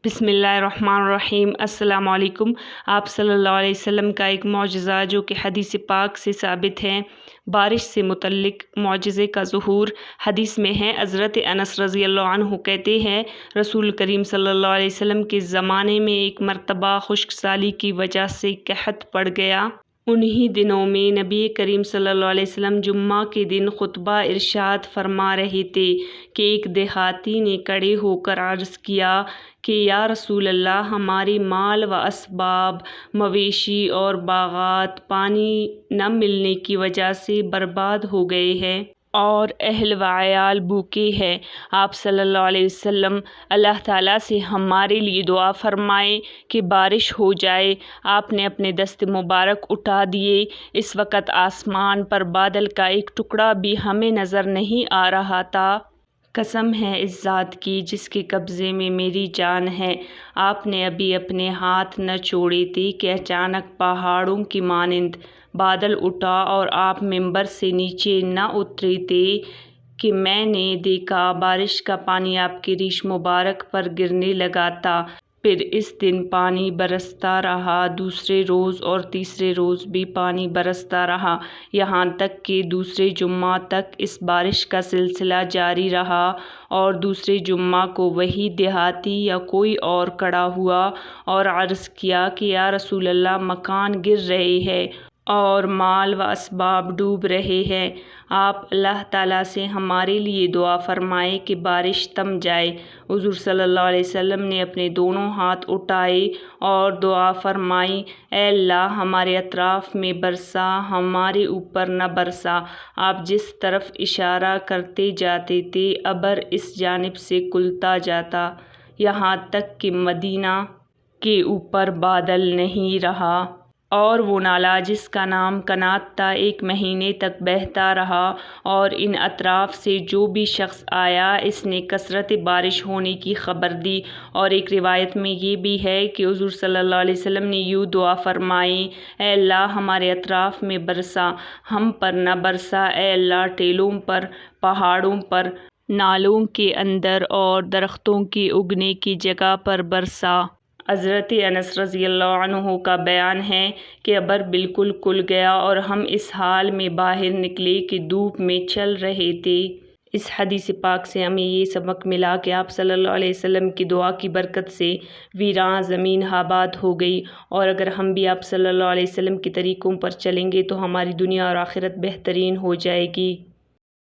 بسم اللہ الرحمن الرحیم۔ السلام علیکم۔ آپ صلی اللہ علیہ وسلم کا ایک معجزہ جو کہ حدیث پاک سے ثابت ہے، بارش سے متعلق معجزے کا ظہور حدیث میں ہے۔ حضرت انس رضی اللہ عنہ کہتے ہیں، رسول کریم صلی اللہ علیہ وسلم کے زمانے میں ایک مرتبہ خشک سالی کی وجہ سے قحط پڑ گیا۔ انہی دنوں میں نبی کریم صلی اللہ علیہ وسلم جمعہ کے دن خطبہ ارشاد فرما رہے تھے کہ ایک دیہاتی نے کھڑے ہو کر عرض کیا کہ یا رسول اللہ، ہمارے مال و اسباب، مویشی اور باغات پانی نہ ملنے کی وجہ سے برباد ہو گئے ہیں اور اہل و عیال بھوکے ہیں۔ آپ صلی اللہ علیہ وسلم اللہ تعالیٰ سے ہمارے لیے دعا فرمائیں کہ بارش ہو جائے۔ آپ نے اپنے دست مبارک اٹھا دیے۔ اس وقت آسمان پر بادل کا ایک ٹکڑا بھی ہمیں نظر نہیں آ رہا تھا۔ قسم ہے اس ذات کی جس کے قبضے میں میری جان ہے، آپ نے ابھی اپنے ہاتھ نہ چھوڑے تھے کہ اچانک پہاڑوں کی مانند بادل اٹھا اور آپ ممبر سے نیچے نہ اترے تھے کہ میں نے دیکھا بارش کا پانی آپ کے ریش مبارک پر گرنے لگا تھا۔ پھر اس دن پانی برستا رہا، دوسرے روز اور تیسرے روز بھی پانی برستا رہا، یہاں تک کہ دوسرے جمعہ تک اس بارش کا سلسلہ جاری رہا۔ اور دوسرے جمعہ کو وہی دیہاتی یا کوئی اور کھڑا ہوا اور عرض کیا کہ یا رسول اللہ، مکان گر رہے ہیں اور مال و اسباب ڈوب رہے ہیں، آپ اللہ تعالیٰ سے ہمارے لیے دعا فرمائیں کہ بارش تھم جائے۔ حضور صلی اللہ علیہ وسلم نے اپنے دونوں ہاتھ اٹھائے اور دعا فرمائی، اے اللہ، ہمارے اطراف میں برسا، ہمارے اوپر نہ برسا۔ آپ جس طرف اشارہ کرتے جاتے تھے ابر اس جانب سے کھلتا جاتا، یہاں تک کہ مدینہ کے اوپر بادل نہیں رہا۔ اور وہ نالہ جس کا نام کنات تھا 1 مہینے تک بہتا رہا، اور ان اطراف سے جو بھی شخص آیا اس نے کثرت بارش ہونے کی خبر دی۔ اور ایک روایت میں یہ بھی ہے کہ حضور صلی اللہ علیہ وسلم نے یوں دعا فرمائی، اے اللہ، ہمارے اطراف میں برسا، ہم پر نہ برسا، اے اللہ، ٹیلوں پر، پہاڑوں پر، نالوں کے اندر اور درختوں کے اگنے کی جگہ پر برسا۔ حضرت انس رضی اللہ عنہ کا بیان ہے کہ ابر بالکل کھل گیا اور ہم اس حال میں باہر نکلے کہ دھوپ میں چل رہے تھے۔ اس حدیث پاک سے ہمیں یہ سبق ملا کہ آپ صلی اللہ علیہ وسلم کی دعا کی برکت سے ویراں زمین آباد ہو گئی، اور اگر ہم بھی آپ صلی اللہ علیہ وسلم کے طریقوں پر چلیں گے تو ہماری دنیا اور آخرت بہترین ہو جائے گی۔